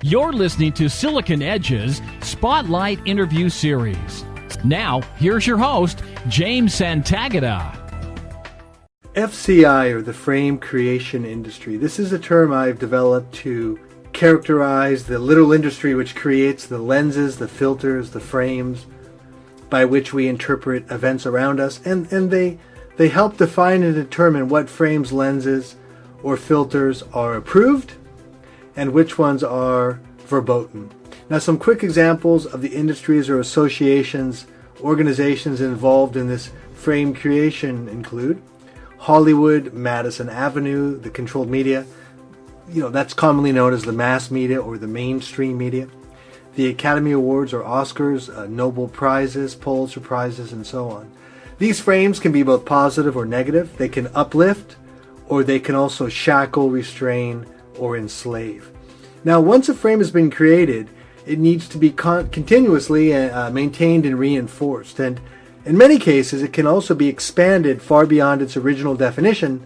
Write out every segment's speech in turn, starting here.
You're listening to Silicon Edge's Spotlight Interview Series. Now, here's your host, James Santagata. FCI, or the frame creation industry. This is a term I've developed to characterize the literal industry which creates the lenses, the filters, the frames by which we interpret events around us. And they help define and determine what frames, lenses, or filters are approved and which ones are verboten. Now, some quick examples of the industries or associations, organizations involved in this frame creation include Hollywood, Madison Avenue, the controlled media, that's commonly known as the mass media or the mainstream media, the Academy Awards or Oscars, Nobel Prizes, Pulitzer Prizes, and so on. These frames can be both positive or negative. They can uplift, or they can also shackle, restrain, or enslave. Now, once a frame has been created, it needs to be continuously maintained and reinforced. And in many cases, it can also be expanded far beyond its original definition,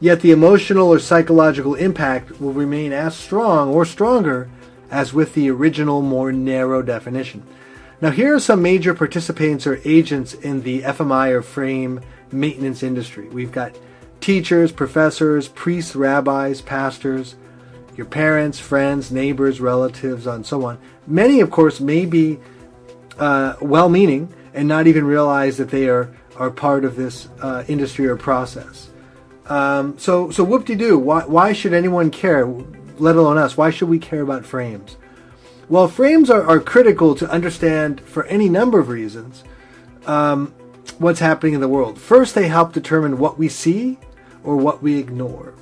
yet the emotional or psychological impact will remain as strong or stronger as with the original, more narrow definition. Now, here are some major participants or agents in the FMI or frame maintenance industry. We've got teachers, professors, priests, rabbis, pastors, your parents, friends, neighbors, relatives, and so on. Many, of course, may be well-meaning and not even realize that they are part of this industry or process. So whoop-de-doo, why should anyone care, let alone us? Why should we care about frames? Well, frames are critical to understand, for any number of reasons, what's happening in the world. First, they help determine what we see or what we ignore,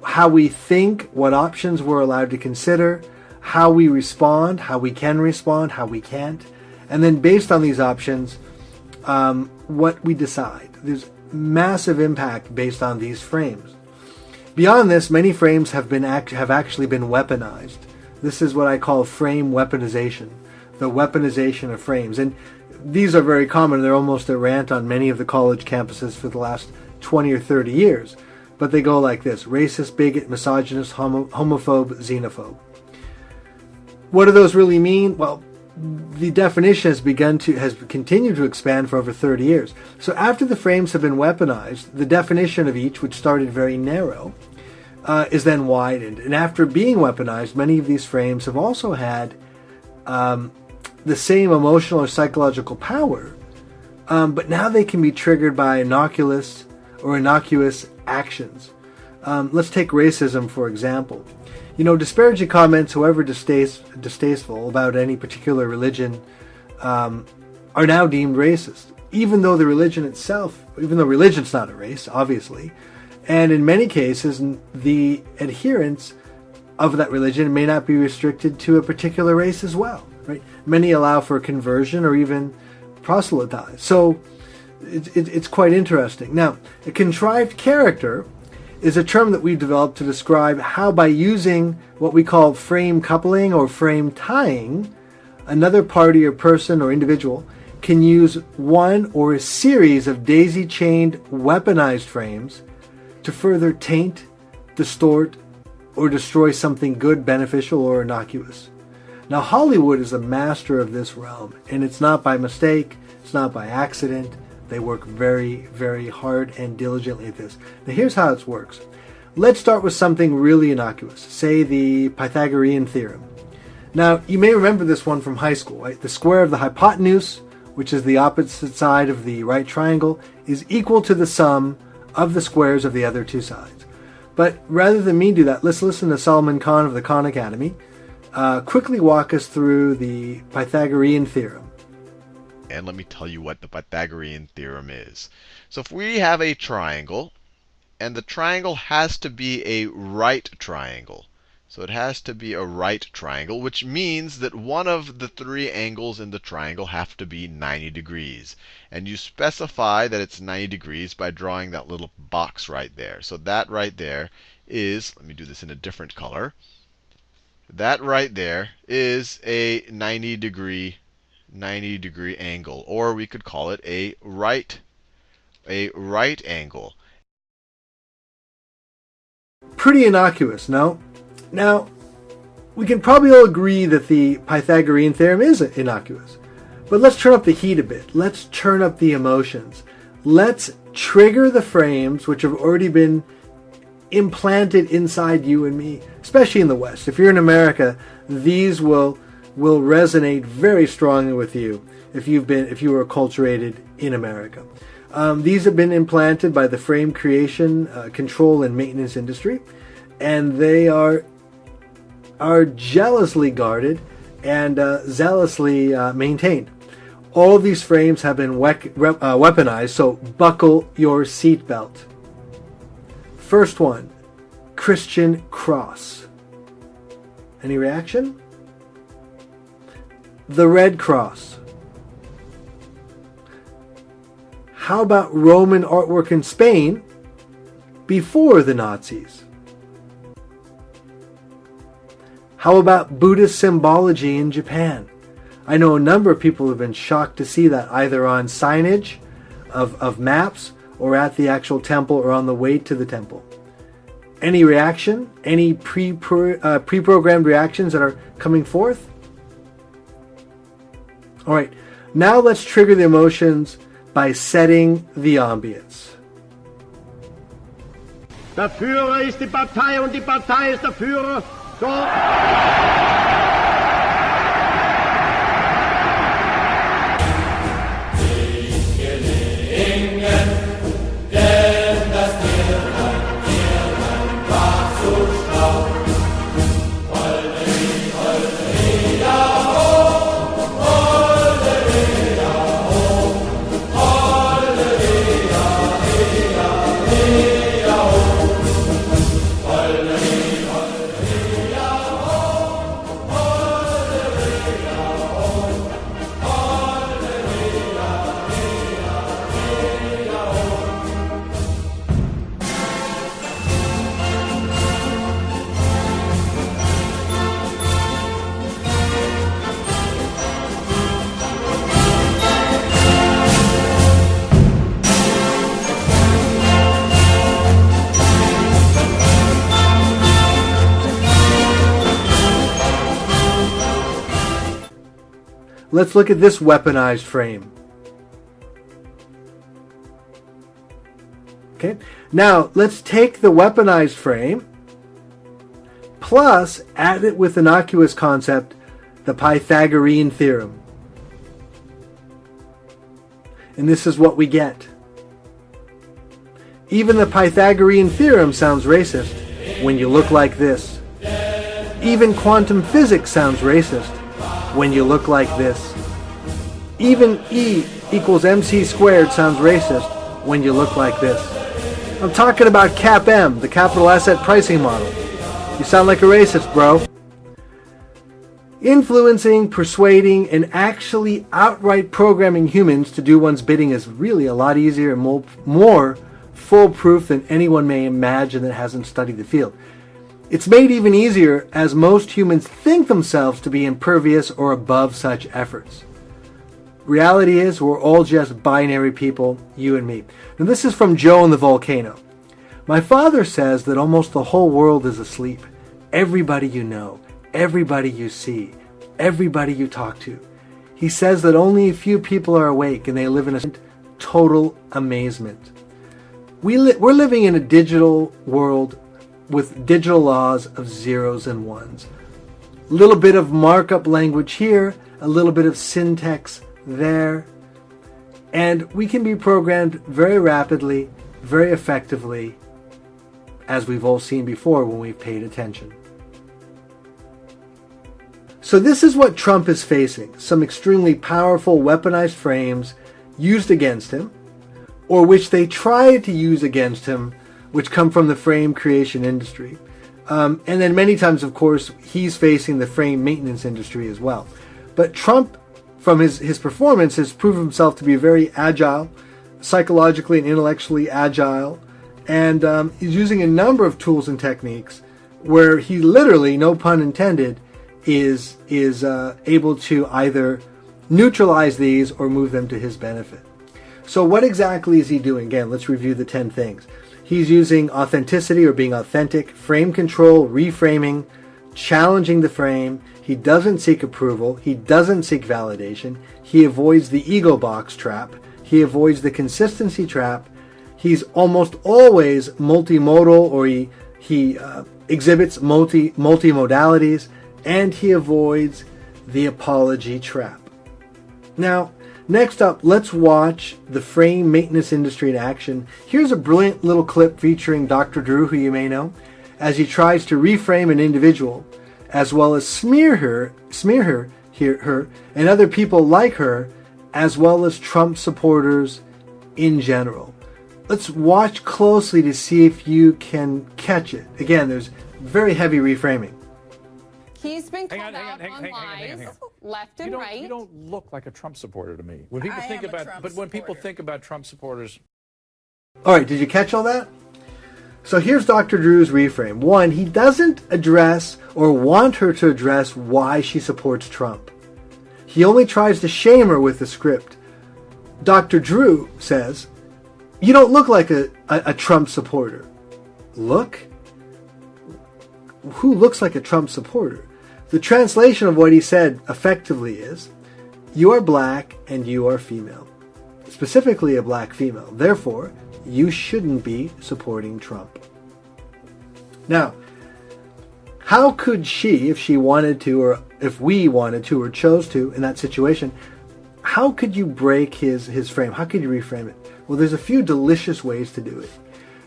how we think, what options we're allowed to consider, how we respond, how we can respond, how we can't, and then based on these options, what we decide. There's massive impact based on these frames. Beyond this, many frames have actually been weaponized. This is what I call frame weaponization, the weaponization of frames. And these are very common. They're almost a rant on many of the college campuses for the last 20 or 30 years. But they go like this: racist, bigot, misogynist, homophobe, xenophobe. What do those really mean? Well, the definition has continued to expand for over 30 years. So after the frames have been weaponized, the definition of each, which started very narrow, is then widened. And after being weaponized, many of these frames have also had the same emotional or psychological power, but now they can be triggered by innocuous actions. Let's take racism, for example. Disparaging comments, however distasteful, about any particular religion are now deemed racist, even though religion's not a race, obviously. And in many cases, the adherents of that religion may not be restricted to a particular race as well, right? Many allow for conversion or even proselytize. So it's quite interesting. Now, a contrived character is a term that we've developed to describe how, by using what we call frame coupling or frame tying, another party or person or individual can use one or a series of daisy-chained weaponized frames to further taint, distort, or destroy something good, beneficial, or innocuous. Now, Hollywood is a master of this realm, and it's not by mistake, it's not by accident. They work very, very hard and diligently at this. Now, here's how it works. Let's start with something really innocuous, say the Pythagorean theorem. Now, you may remember this one from high school, right? The square of the hypotenuse, which is the opposite side of the right triangle, is equal to the sum of the squares of the other two sides. But rather than me do that, let's listen to Solomon Kahn of the Khan Academy quickly walk us through the Pythagorean theorem. And let me tell you what the Pythagorean theorem is. So if we have a triangle, and the triangle has to be a right triangle. So it has to be a right triangle, which means that one of the three angles in the triangle have to be 90 degrees. And you specify that it's 90 degrees by drawing that little box right there. So that right there is, let me do this in a different color. That right there is a 90 degree angle, or we could call it a right angle. Pretty innocuous, no? Now, we can probably all agree that the Pythagorean theorem is innocuous. But let's turn up the heat a bit. Let's turn up the emotions. Let's trigger the frames which have already been implanted inside you and me, especially in the West. If you're in America, these will resonate very strongly with you if you were acculturated in America. These have been implanted by the frame creation, control, and maintenance industry, and they are jealously guarded and zealously maintained. All of these frames have been weaponized, so buckle your seatbelt. First one, Christian cross. Any reaction? The Red Cross. How about Roman artwork in Spain before the Nazis? How about Buddhist symbology in Japan? I know a number of people have been shocked to see that either on signage of maps or at the actual temple or on the way to the temple. Any reaction? Any pre-programmed reactions that are coming forth? All right, now let's trigger the emotions by setting the ambience. Der Führer ist die Partei und die Partei ist der Führer. So. Let's look at this weaponized frame. Okay, now let's take the weaponized frame plus add it with innocuous concept, the Pythagorean theorem. And this is what we get. Even the Pythagorean theorem sounds racist when you look like this. Even quantum physics sounds racist when you look like this. Even E equals MC squared sounds racist when you look like this. I'm talking about CAPM, the capital asset pricing model. You sound like a racist, bro. Influencing, persuading, and actually outright programming humans to do one's bidding is really a lot easier and more foolproof than anyone may imagine that hasn't studied the field. It's made even easier as most humans think themselves to be impervious or above such efforts. Reality is we're all just binary people, you and me. Now this is from Joe and the Volcano. My father says that almost the whole world is asleep. Everybody you know, everybody you see, everybody you talk to. He says that only a few people are awake and they live in a total amazement. We're living in a digital world with digital laws of zeros and ones. A little bit of markup language here, a little bit of syntax there, and we can be programmed very rapidly, very effectively, as we've all seen before when we've paid attention. So this is what Trump is facing, some extremely powerful weaponized frames used against him, or which they try to use against him, which come from the frame creation industry. And then many times, of course, he's facing the frame maintenance industry as well. But Trump, from his performance, has proven himself to be very agile, psychologically and intellectually agile, and he's using a number of tools and techniques where he literally, no pun intended, is able to either neutralize these or move them to his benefit. So what exactly is he doing? Again, let's review the 10 things. He's using authenticity or being authentic, frame control, reframing, challenging the frame. He doesn't seek approval. He doesn't seek validation. He avoids the ego box trap. He avoids the consistency trap. He's almost always multimodal, or he exhibits multimodalities, and he avoids the apology trap. Now, next up, let's watch the frame maintenance industry in action. Here's a brilliant little clip featuring Dr. Drew, who you may know, as he tries to reframe an individual, as well as smear her, and other people like her, as well as Trump supporters in general. Let's watch closely to see if you can catch it. Again, there's very heavy reframing. He's been called out on lies, left and right. You don't look like a Trump supporter to me. When people think about Trump supporters. All right, did you catch all that? So here's Dr. Drew's reframe. One, he doesn't address or want her to address why she supports Trump. He only tries to shame her with the script. Dr. Drew says, "You don't look like a Trump supporter." Look? Who looks like a Trump supporter? The translation of what he said effectively is, you are black and you are female. Specifically a black female. Therefore, you shouldn't be supporting Trump. Now, how could she, if she wanted to, or if we wanted to, or chose to in that situation, how could you break his frame? How could you reframe it? Well, there's a few delicious ways to do it.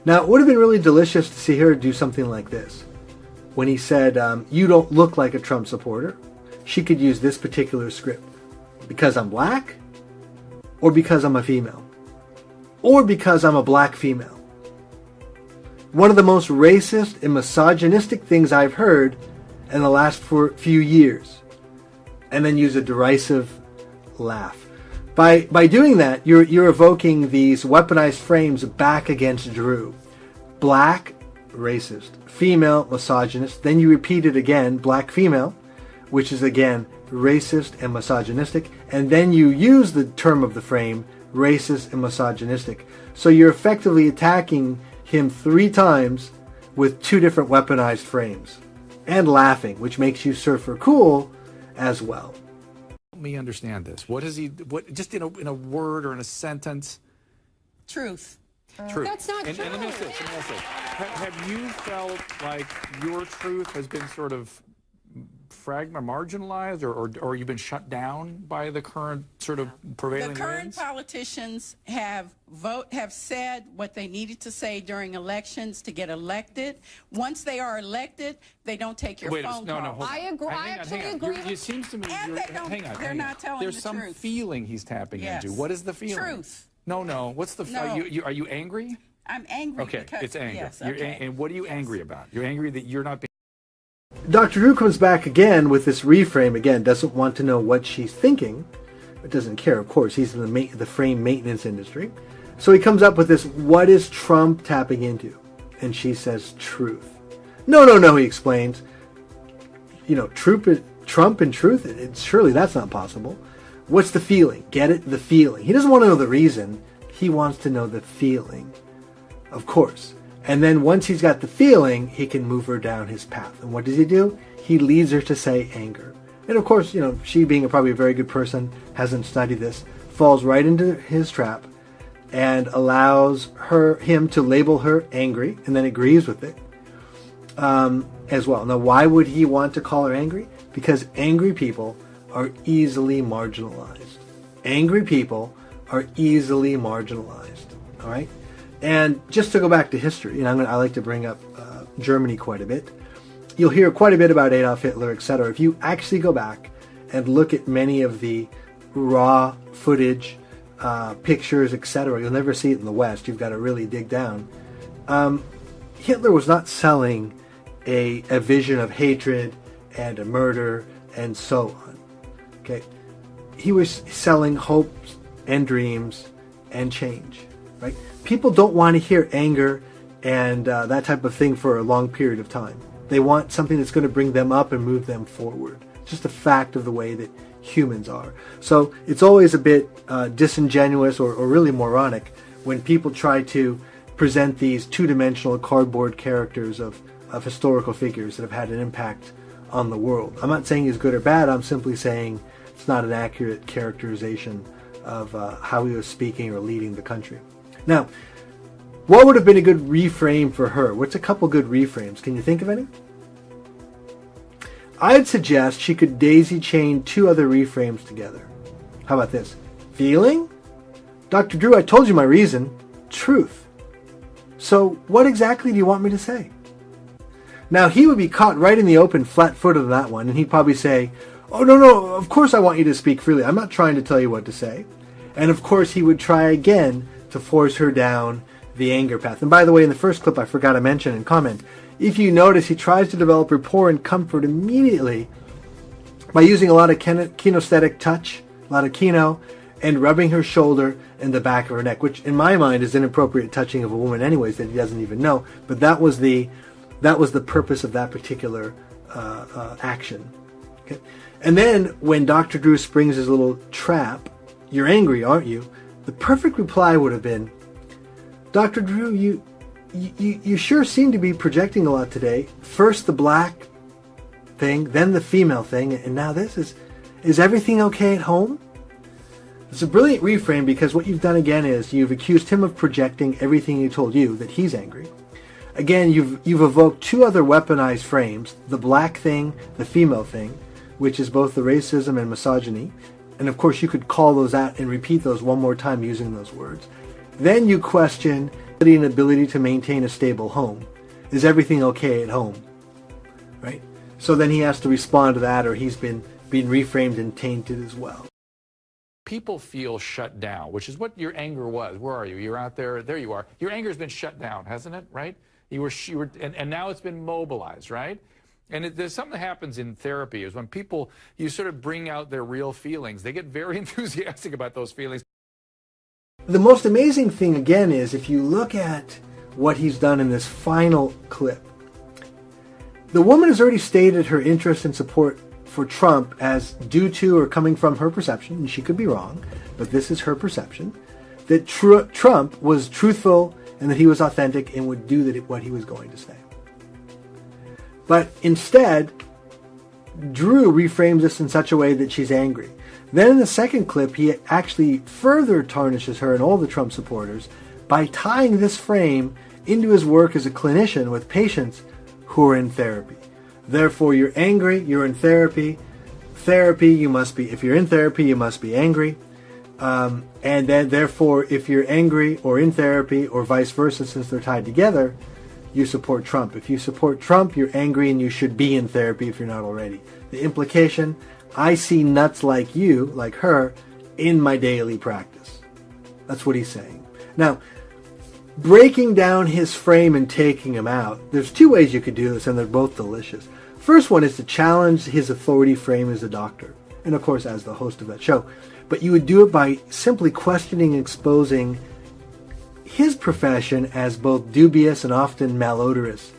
Now, it would have been really delicious to see her do something like this. When he said, you don't look like a Trump supporter, she could use this particular script. Because I'm black? Or because I'm a female? Or because I'm a black female? One of the most racist and misogynistic things I've heard in the last few years. And then use a derisive laugh. By doing that, you're evoking these weaponized frames back against Drew. Black, racist. Female, misogynist. Then you repeat it again, black female, which is again racist and misogynistic. And then you use the term of the frame, racist and misogynistic. So you're effectively attacking him 3 times with 2 different weaponized frames. And laughing, which makes you surfer cool as well. Help me understand this. What is he? What? Just in a word or in a sentence? Truth. Truth. That's not true. And let me ask this. Have you felt like your truth has been sort of marginalized, or you've been shut down by the current sort of prevailing The current winds? politicians have said what they needed to say during elections to get elected. Once they are elected, they don't take your phone No, calls. hold on. I agree. I actually agree. It seems to me. And they don't- hang on. they're not telling There's the some truth. feeling he's tapping Yes. into. What is the feeling? Truth. No. What's the? No. Are you angry? I'm angry Okay, because it's anger. Yes, You're okay. and what are you angry about? You're angry that you're not being. Dr. Drew comes back again with this reframe. Again, doesn't want to know what she's thinking, but doesn't care, of course. He's in the frame maintenance industry. So he comes up with this, what is Trump tapping into? And she says, truth. No, he explains. Trump and truth, surely that's not possible. What's the feeling? Get it? The feeling. He doesn't want to know the reason. He wants to know the feeling, of course. And then once he's got the feeling, he can move her down his path. And what does he do? He leads her to say anger. And of course, she being probably a very good person, hasn't studied this, falls right into his trap and allows him to label her angry, and then agrees with it as well. Now, why would he want to call her angry? Because angry people are easily marginalized. Angry people are easily marginalized. All right? And just to go back to history, I like to bring up Germany quite a bit. You'll hear quite a bit about Adolf Hitler, etc. If you actually go back and look at many of the raw footage, pictures, etc., you'll never see it in the West. You've got to really dig down. Hitler was not selling a vision of hatred and a murder and so on. Okay, he was selling hopes and dreams and change. Right? People don't want to hear anger and that type of thing for a long period of time. They want something that's going to bring them up and move them forward. It's just a fact of the way that humans are. So it's always a bit disingenuous or really moronic when people try to present these 2-dimensional cardboard characters of historical figures that have had an impact on the world. I'm not saying he's good or bad. I'm simply saying it's not an accurate characterization of how he was speaking or leading the country. Now, what would have been a good reframe for her? What's a couple good reframes? Can you think of any? I'd suggest she could daisy chain two other reframes together. How about this? Feeling? Dr. Drew, I told you my reason. Truth. So what exactly do you want me to say? Now, he would be caught right in the open, flat-footed on that one, and he'd probably say, oh, no, of course I want you to speak freely. I'm not trying to tell you what to say. And of course he would try again to force her down the anger path. And by the way, in the first clip, I forgot to mention and comment, if you notice, he tries to develop rapport and comfort immediately by using a lot of kinesthetic touch, a lot of kino, and rubbing her shoulder and the back of her neck, which in my mind is inappropriate touching of a woman anyways that he doesn't even know. But that was the purpose of that particular action. Okay? And then when Dr. Drew springs his little trap, you're angry, aren't you? The perfect reply would have been, Dr. Drew, you sure seem to be projecting a lot today. First the black thing, then the female thing, and now this. Is everything okay at home? It's a brilliant reframe because what you've done again is you've accused him of projecting everything he told you, that he's angry. Again, you've evoked two other weaponized frames, the black thing, the female thing, which is both the racism and misogyny. And of course you could call those out and repeat those one more time using those words. Then you question the ability to maintain a stable home. Is everything okay at home? Right? So then he has to respond to that, or he's been reframed and tainted as well. People feel shut down, which is what your anger was. Where are you? You're out there. There you are. Your anger has been shut down, hasn't it? Right? You were, and now it's been mobilized, right? And there's something that happens in therapy is when people, you sort of bring out their real feelings. They get very enthusiastic about those feelings. The most amazing thing, again, is if you look at what he's done in this final clip, the woman has already stated her interest and support for Trump as due to or coming from her perception, and she could be wrong, but this is her perception, that Trump was truthful and that he was authentic and would do what he was going to say. But instead, Drew reframes this in such a way that she's angry. Then in the second clip, he actually further tarnishes her and all the Trump supporters by tying this frame into his work as a clinician with patients who are in therapy. Therefore, you're angry, you're in therapy. Therapy, you must be, if you're in therapy, you must be angry. And then, therefore, if you're angry or in therapy or vice versa, since they're tied together, you support Trump. If you support Trump, you're angry and you should be in therapy if you're not already. The implication, I see nuts like you, like her, in my daily practice. That's what he's saying. Now, breaking down his frame and taking him out, there's two ways you could do this, and they're both delicious. First one is to challenge his authority frame as a doctor, and of course as the host of that show. But you would do it by simply questioning and exposing his profession as both dubious and often malodorous,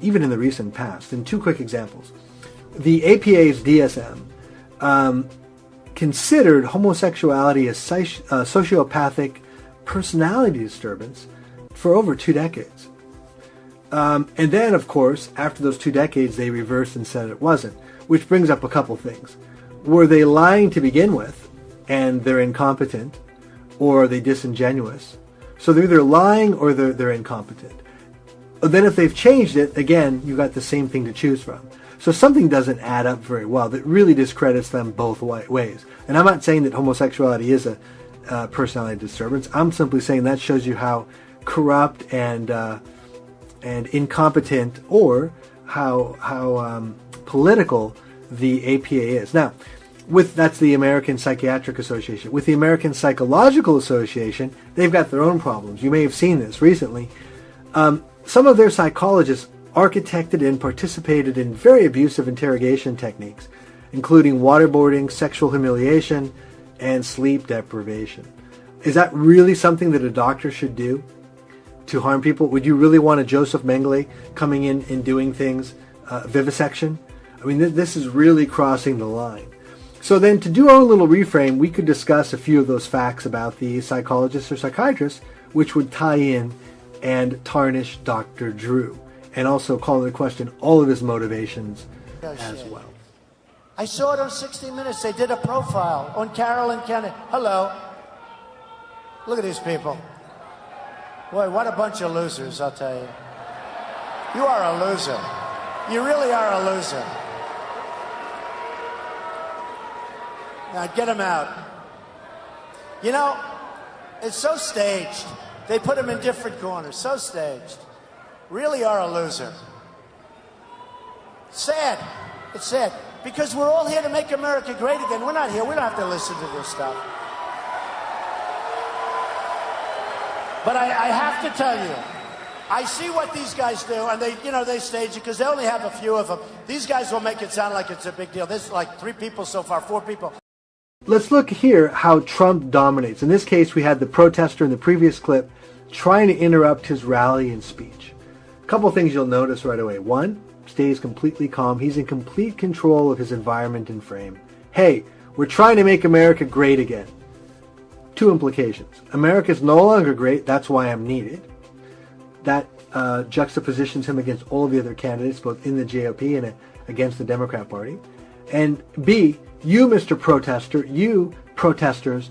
even in the recent past. And two quick examples. The APA's DSM considered homosexuality a sociopathic personality disturbance for over 2 decades. And then, of course, after those 2 decades, they reversed and said it wasn't, which brings up a couple things. Were they lying to begin with, and they're incompetent, or are they disingenuous? So they're either lying or they're incompetent. But then if they've changed it, again, you've got the same thing to choose from. So something doesn't add up very well. That really discredits them both ways. And I'm not saying that homosexuality is a personality disturbance. I'm simply saying that shows you how corrupt and incompetent, or how political the APA is. Now, that's the American Psychiatric Association. With the American Psychological Association, they've got their own problems. You may have seen this recently. Some of their psychologists architected and participated in very abusive interrogation techniques, including waterboarding, sexual humiliation, and sleep deprivation. Is that really something that a doctor should do to harm people? Would you really want a Joseph Mengele coming in and doing things, vivisection? I mean, this is really crossing the line. So then, to do our own little reframe, we could discuss a few of those facts about the psychologist or psychiatrist, which would tie in and tarnish Dr. Drew, and also call into question all of his motivations as well. I saw it on 60 Minutes. They did a profile on Carolyn Kennedy. Hello. Look at these people. Boy, what a bunch of losers, I'll tell you. You are a loser. You really are a loser. Now, get him out. You know, it's so staged. They put him in different corners. So staged. Really are a loser. Sad. It's sad. Because we're all here to make America great again. We're not here. We don't have to listen to this stuff. But I have to tell you, I see what these guys do, and they stage it because they only have a few of them. These guys will make it sound like it's a big deal. There's like 3 people so far, 4 people. Let's look here how Trump dominates. In this case, we had the protester in the previous clip trying to interrupt his rally and speech. A couple things you'll notice right away. One, stays completely calm. He's in complete control of his environment and frame. Hey, we're trying to make America great again. 2 implications. America's no longer great, that's why I'm needed. That juxtapositions him against all of the other candidates, both in the GOP and against the Democrat Party. And B, you, Mr. Protester, you protesters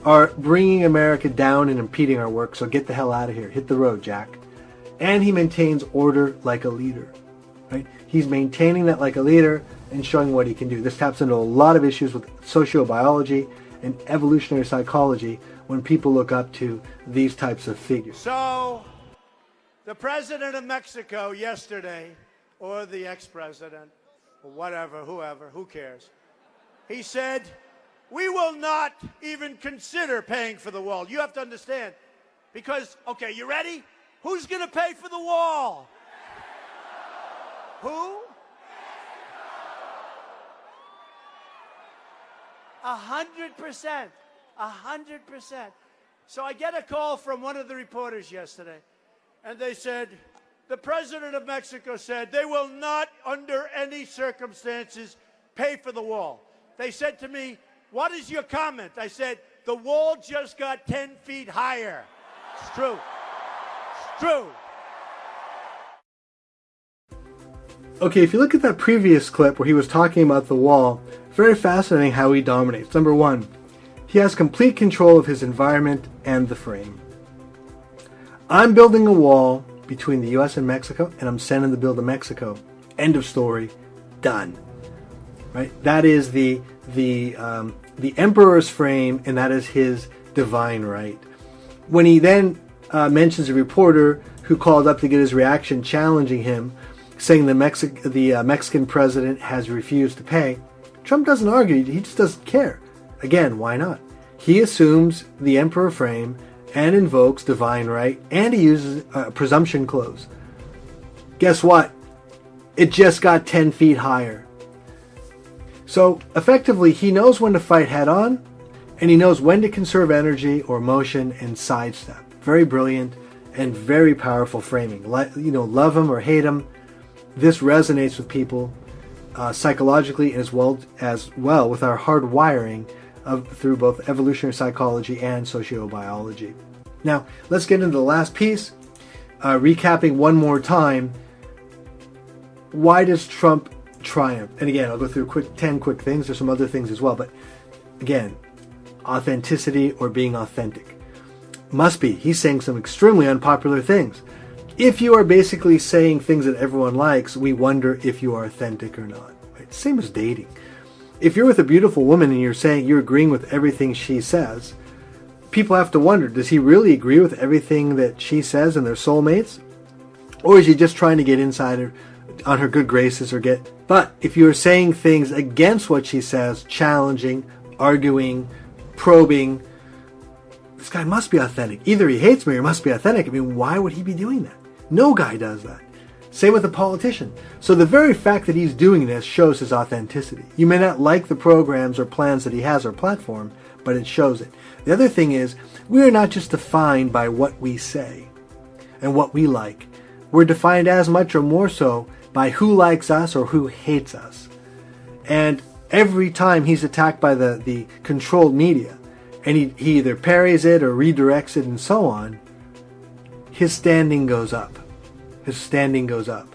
are bringing America down and impeding our work, so get the hell out of here. Hit the road, Jack. And he maintains order like a leader. Right? He's maintaining that like a leader and showing what he can do. This taps into a lot of issues with sociobiology and evolutionary psychology when people look up to these types of figures. So, the president of Mexico yesterday, or the ex-president, or whatever, whoever, who cares, he said, we will not even consider paying for the wall. You have to understand, because, okay, you ready? Who's going to pay for the wall? Who? 100%. 100%. So I get a call from one of the reporters yesterday, and they said, the president of Mexico said they will not, under any circumstances, pay for the wall. They said to me, what is your comment? I said, the wall just got 10 feet higher. It's true. It's true. Okay, if you look at that previous clip where he was talking about the wall, very fascinating how he dominates. Number one, he has complete control of his environment and the frame. I'm building a wall between the U.S. and Mexico, and I'm sending the bill to Mexico. End of story. Done. Right? That is the emperor's frame, and that is his divine right. When he then mentions a reporter who called up to get his reaction, challenging him, saying the Mexican president has refused to pay, Trump doesn't argue. He just doesn't care. Again, why not? He assumes the emperor frame and invokes divine right, and he uses a presumption clause. Guess what? It just got 10 feet higher. So effectively, he knows when to fight head on, and he knows when to conserve energy or motion and sidestep. Very brilliant and very powerful framing. Love him or hate him, this resonates with people psychologically as well with our hard wiring through both evolutionary psychology and sociobiology. Now, let's get into the last piece. Recapping one more time, why does Trump triumph? And again, I'll go through 10 quick things. There's some other things as well, but again, authenticity or being authentic. Must be. He's saying some extremely unpopular things. If you are basically saying things that everyone likes, we wonder if you are authentic or not. Right? Same as dating. If you're with a beautiful woman and you're agreeing with everything she says, people have to wonder, does he really agree with everything that she says and they're soulmates? Or is he just trying to get inside on her good graces But if you're saying things against what she says, challenging, arguing, probing, this guy must be authentic. Either he hates me or he must be authentic. I mean, why would he be doing that? No guy does that. Same with a politician. So the very fact that he's doing this shows his authenticity. You may not like the programs or plans that he has or platform, but it shows it. The other thing is, we are not just defined by what we say and what we like. We're defined as much or more so by who likes us or who hates us. And every time he's attacked by the controlled media, and he either parries it or redirects it and so on, his standing goes up. His standing goes up.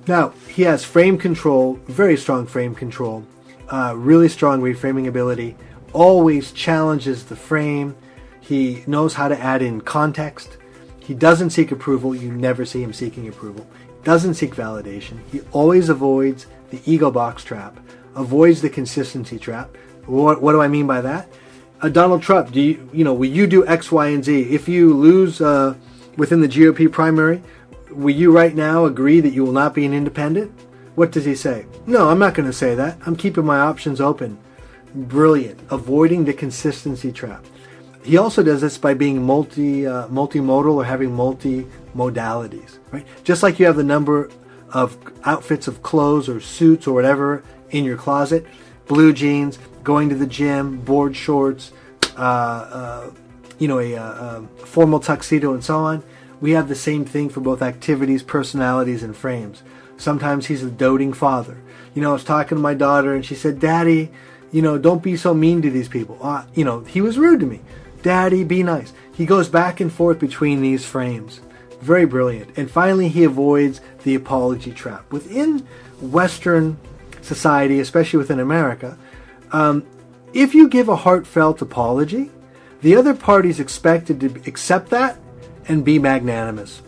Now, he has frame control, very strong frame control, really strong reframing ability, always challenges the frame. He knows how to add in context. He doesn't seek approval. You never see him seeking approval. Doesn't seek validation. He always avoids the ego box trap, avoids the consistency trap. What do I mean by that? Donald Trump, will you do X, Y, and Z? If you lose within the GOP primary, will you right now agree that you will not be an independent? What does he say? No, I'm not going to say that. I'm keeping my options open. Brilliant. Avoiding the consistency trap. He also does this by being multimodal or having multi-modalities, right? Just like you have the number of outfits of clothes or suits or whatever in your closet, blue jeans, going to the gym, board shorts, a formal tuxedo and so on. We have the same thing for both activities, personalities, and frames. Sometimes he's a doting father. I was talking to my daughter and she said, Daddy, don't be so mean to these people. He was rude to me. Daddy, be nice. He goes back and forth between these frames. Very brilliant. And finally, he avoids the apology trap. Within Western society, especially within America, if you give a heartfelt apology, the other party's expected to accept that and be magnanimous.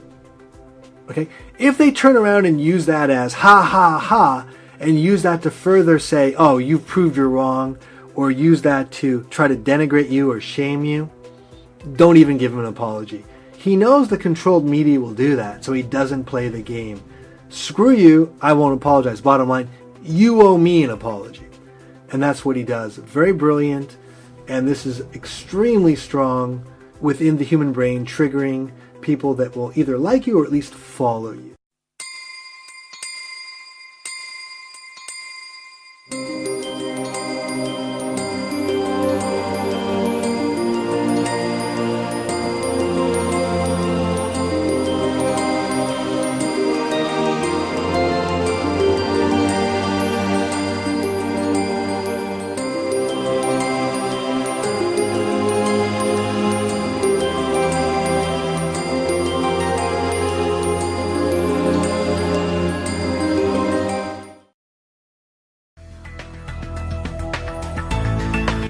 Okay? If they turn around and use that as ha ha ha, and use that to further say, oh, you've proved you're wrong, or use that to try to denigrate you or shame you, don't even give him an apology. He knows the controlled media will do that, so he doesn't play the game. Screw you, I won't apologize. Bottom line, you owe me an apology. And that's what he does. Very brilliant, and this is extremely strong within the human brain, triggering people that will either like you or at least follow you.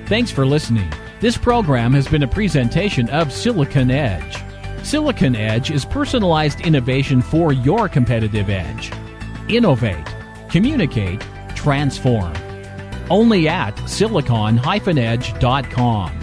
Thanks for listening. This program has been a presentation of Silicon Edge. Silicon Edge is personalized innovation for your competitive edge. Innovate, communicate, transform. Only at silicon-edge.com.